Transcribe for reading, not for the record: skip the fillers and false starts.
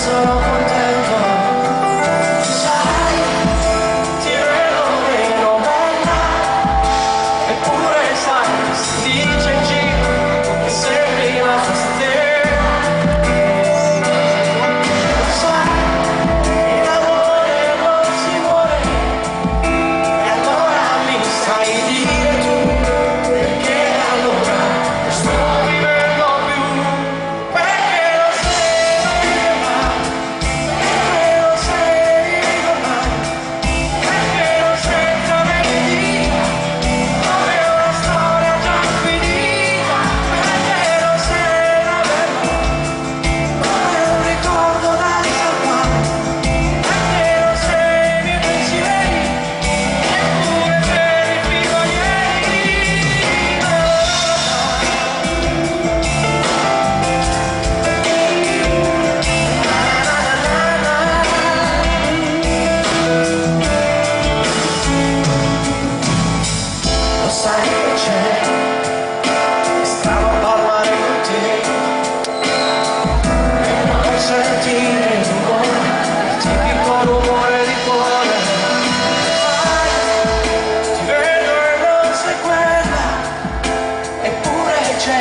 sono contento. Sai, ti vedo meno bella, eppure sai, si dice in giro che sembri la te. Sai, in amore non si muore, e allora mi sai dire tu perché allora sto vivendo più, perché lo sei ormai, perché lo sei ormai, perché lo senza mentire, come una storia già finita, perché lo sei davvero, come un ricordo da salvare, perché lo sei i miei pensieri, eppure sei fino a ieri. Lo sai che c'è, è strano parlare con te e non sentire il rumore, il tipico rumore di cuore. Sai, ti vedo e non sei quella, eppure c'è